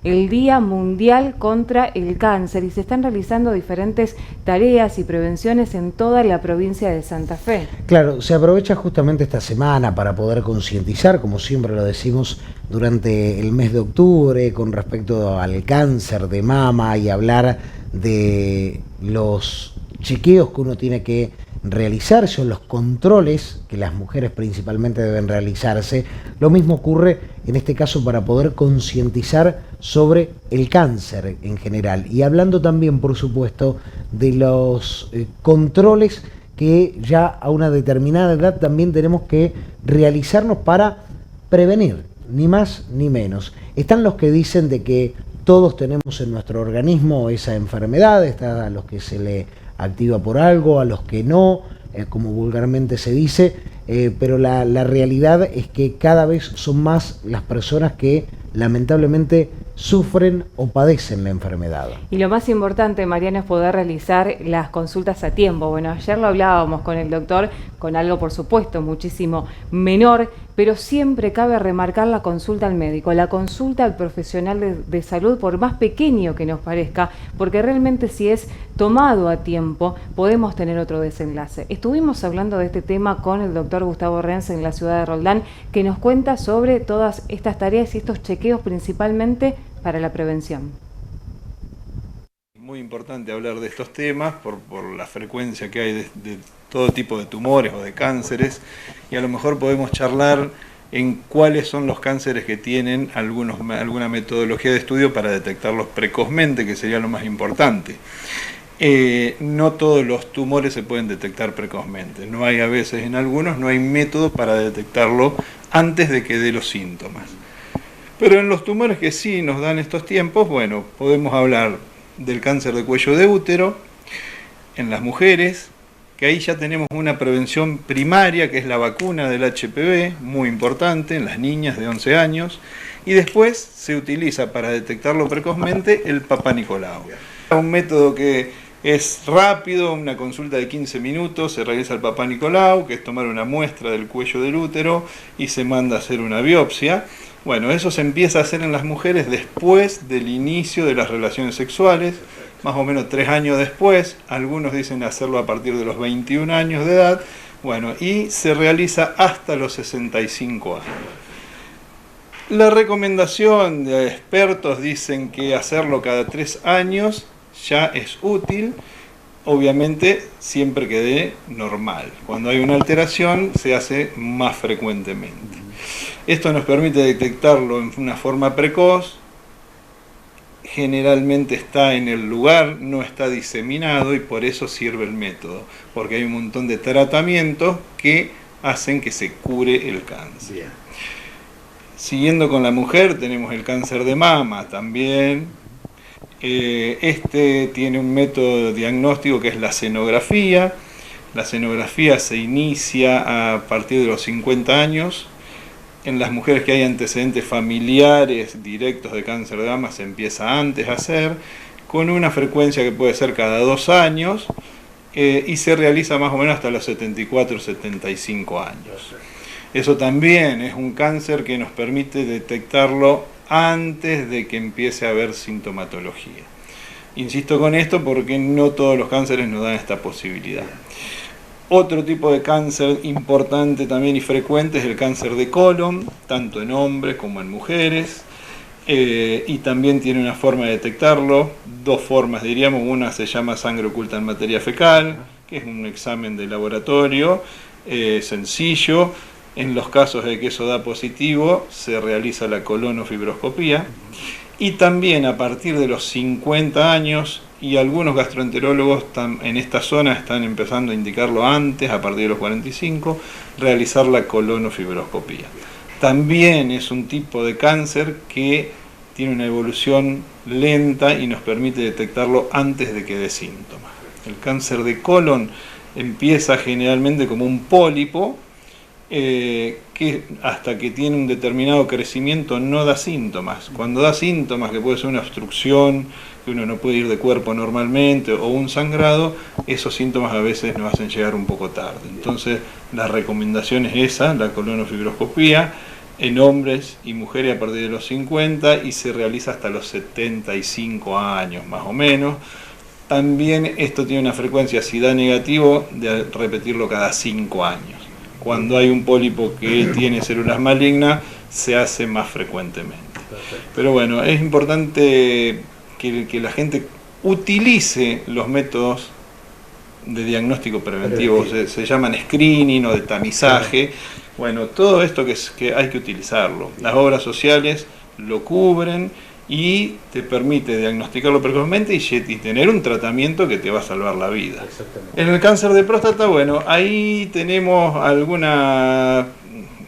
el Día Mundial contra el Cáncer y se están realizando diferentes tareas y prevenciones en toda la provincia de Santa Fe. Claro, se aprovecha justamente esta semana para poder concientizar, como siempre lo decimos, durante el mes de octubre con respecto al cáncer de mama y hablar de los chequeos que uno tiene que realizarse o los controles que las mujeres principalmente deben realizarse. Lo mismo ocurre en este caso para poder concientizar sobre el cáncer en general y hablando también, por supuesto, de los controles que ya a una determinada edad también tenemos que realizarnos para prevenir, ni más ni menos. Están los que dicen de que todos tenemos en nuestro organismo esa enfermedad, están a los que se le activa por algo, a los que no, como vulgarmente se dice, pero la realidad es que cada vez son más las personas que lamentablemente sufren o padecen la enfermedad. Y lo más importante, Mariana, es poder realizar las consultas a tiempo. Bueno, ayer lo hablábamos con el doctor, con algo por supuesto muchísimo menor, pero siempre cabe remarcar la consulta al médico, la consulta al profesional de salud, por más pequeño que nos parezca, porque realmente si es tomado a tiempo, podemos tener otro desenlace. Estuvimos hablando de este tema con el doctor Gustavo Renz en la ciudad de Roldán, que nos cuenta sobre todas estas tareas y estos chequeos principalmente para la prevención. Muy importante hablar de estos temas por la frecuencia que hay de todo tipo de tumores o de cánceres, y a lo mejor podemos charlar en cuáles son los cánceres que tienen alguna metodología de estudio para detectarlos precozmente, que sería lo más importante. No todos los tumores se pueden detectar precozmente, no hay a veces en algunos, no hay método para detectarlo antes de que dé los síntomas. Pero en los tumores que sí nos dan estos tiempos, bueno, podemos hablar del cáncer de cuello de útero, en las mujeres, que ahí ya tenemos una prevención primaria, que es la vacuna del HPV, muy importante, en las niñas de 11 años, y después se utiliza para detectarlo precozmente el Papá Nicolau. Un método que es rápido, una consulta de 15 minutos, se realiza el Papá Nicolau, que es tomar una muestra del cuello del útero y se manda a hacer una biopsia. Bueno, eso se empieza a hacer en las mujeres después del inicio de las relaciones sexuales, más o menos 3 años después, algunos dicen hacerlo a partir de los 21 años de edad, bueno, y se realiza hasta los 65 años. La recomendación de expertos dicen que hacerlo cada 3 años ya es útil, obviamente siempre que dé normal. Cuando hay una alteración se hace más frecuentemente. Esto nos permite detectarlo en una forma precoz, generalmente está en el lugar, no está diseminado y por eso sirve el método, porque hay un montón de tratamientos que hacen que se cure el cáncer. Bien. Siguiendo con la mujer tenemos el cáncer de mama también. Este tiene un método diagnóstico que es la senografía. La senografía se inicia a partir de los 50 años. En las mujeres que hay antecedentes familiares directos de cáncer de mama se empieza antes a hacer, con una frecuencia que puede ser cada 2 años, y se realiza más o menos hasta los 74 o 75 años. Eso también es un cáncer que nos permite detectarlo antes de que empiece a haber sintomatología. Insisto con esto porque no todos los cánceres nos dan esta posibilidad. Otro tipo de cáncer importante también y frecuente es el cáncer de colon, tanto en hombres como en mujeres, y también tiene una forma de detectarlo, 2 formas diríamos. Una se llama sangre oculta en materia fecal, que es un examen de laboratorio sencillo. En los casos de que eso da positivo se realiza la colonofibroscopía, y también a partir de los 50 años, y algunos gastroenterólogos en esta zona están empezando a indicarlo antes, a partir de los 45, realizar la colonofibroscopía. También es un tipo de cáncer que tiene una evolución lenta y nos permite detectarlo antes de que dé síntomas. El cáncer de colon empieza generalmente como un pólipo, que hasta que tiene un determinado crecimiento no da síntomas. Cuando da síntomas, que puede ser una obstrucción, que uno no puede ir de cuerpo normalmente, o un sangrado, esos síntomas a veces nos hacen llegar un poco tarde. Entonces la recomendación es esa, la colonofibroscopía, en hombres y mujeres a partir de los 50 y se realiza hasta los 75 años más o menos. También esto tiene una frecuencia, si da negativo, de repetirlo cada 5 años. Cuando hay un pólipo que tiene células malignas, se hace más frecuentemente. Pero bueno, es importante que la gente utilice los métodos de diagnóstico preventivo, se llaman screening o de tamizaje. Bueno, todo esto que hay que utilizarlo. Las obras sociales lo cubren y te permite diagnosticarlo precozmente y tener un tratamiento que te va a salvar la vida. En el cáncer de próstata, bueno, ahí tenemos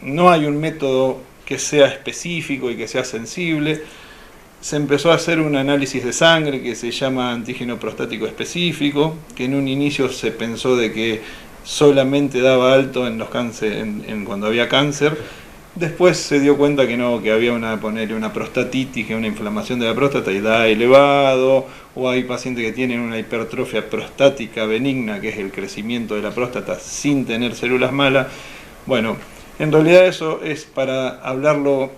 no hay un método que sea específico y que sea sensible. Se empezó a hacer un análisis de sangre que se llama antígeno prostático específico, que en un inicio se pensó de que solamente daba alto en los cánceres, cuando había cáncer. Después se dio cuenta que no, que había una prostatitis, que es una inflamación de la próstata y da elevado, o hay pacientes que tienen una hipertrofia prostática benigna, que es el crecimiento de la próstata sin tener células malas. Bueno, en realidad eso es para hablarlo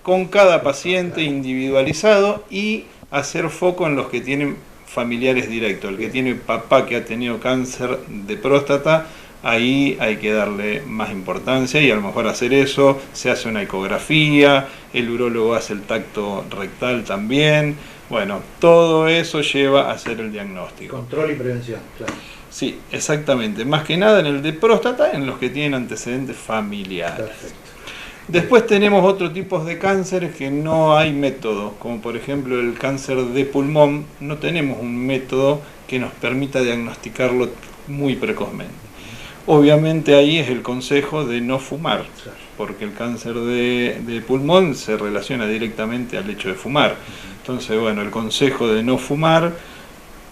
con cada paciente individualizado y hacer foco en los que tienen familiares directos. El que tiene papá que ha tenido cáncer de próstata, ahí hay que darle más importancia y a lo mejor hacer eso, se hace una ecografía, el urólogo hace el tacto rectal también. Bueno, todo eso lleva a hacer el diagnóstico. Control y prevención, claro. Sí, exactamente. Más que nada en el de próstata, en los que tienen antecedentes familiares. Perfecto. Después tenemos otros tipos de cánceres que no hay método, como por ejemplo el cáncer de pulmón. No tenemos un método que nos permita diagnosticarlo muy precozmente. Obviamente ahí es el consejo de no fumar, porque el cáncer de pulmón se relaciona directamente al hecho de fumar. Entonces, bueno, el consejo de no fumar,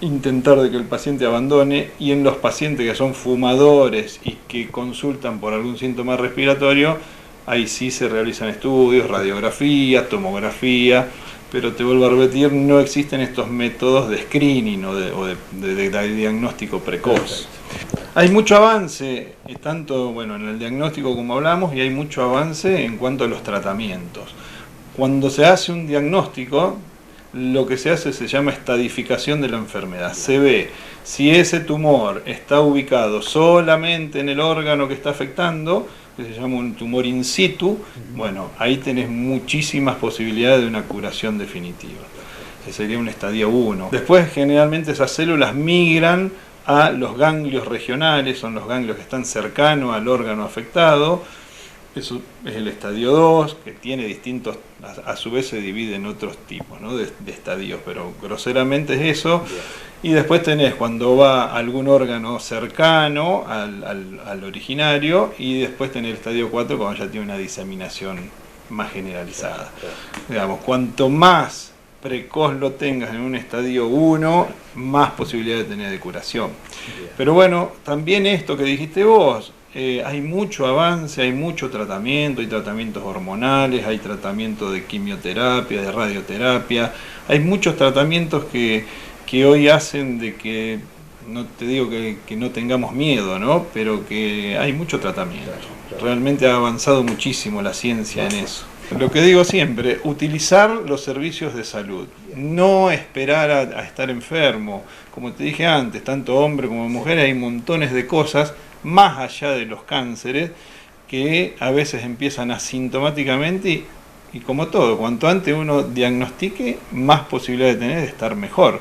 intentar de que el paciente abandone, y en los pacientes que son fumadores y que consultan por algún síntoma respiratorio, ahí sí se realizan estudios, radiografía, tomografía, pero te vuelvo a repetir, no existen estos métodos de screening o de diagnóstico precoz. Hay mucho avance, tanto bueno, en el diagnóstico como hablamos, y hay mucho avance en cuanto a los tratamientos. Cuando se hace un diagnóstico, lo que se hace se llama estadificación de la enfermedad. Se ve si ese tumor está ubicado solamente en el órgano que está afectando, que se llama un tumor in situ. Bueno, ahí tenés muchísimas posibilidades de una curación definitiva. Ese sería un estadio 1. Después, generalmente esas células migran a los ganglios regionales, son los ganglios que están cercanos al órgano afectado. Eso es el estadio 2, que tiene distintos, a su vez se divide en otros tipos, ¿no?, de estadios, pero groseramente es eso. Y después tenés cuando va algún órgano cercano al originario, y después tenés el estadio 4 cuando ya tiene una diseminación más generalizada. Digamos, cuanto más precoz lo tengas en un estadio 1, más posibilidad de tener de curación. Pero bueno, también esto que dijiste vos, hay mucho avance, hay mucho tratamiento, hay tratamientos hormonales, hay tratamiento de quimioterapia, de radioterapia, hay muchos tratamientos que hoy hacen de que, no te digo que no tengamos miedo, ¿no?, pero que hay mucho tratamiento. Realmente ha avanzado muchísimo la ciencia en eso. Lo que digo siempre, utilizar los servicios de salud, no esperar a estar enfermo. Como te dije antes, tanto hombre como mujer, hay montones de cosas más allá de los cánceres que a veces empiezan asintomáticamente y como todo, cuanto antes uno diagnostique, más posibilidad de tener de estar mejor.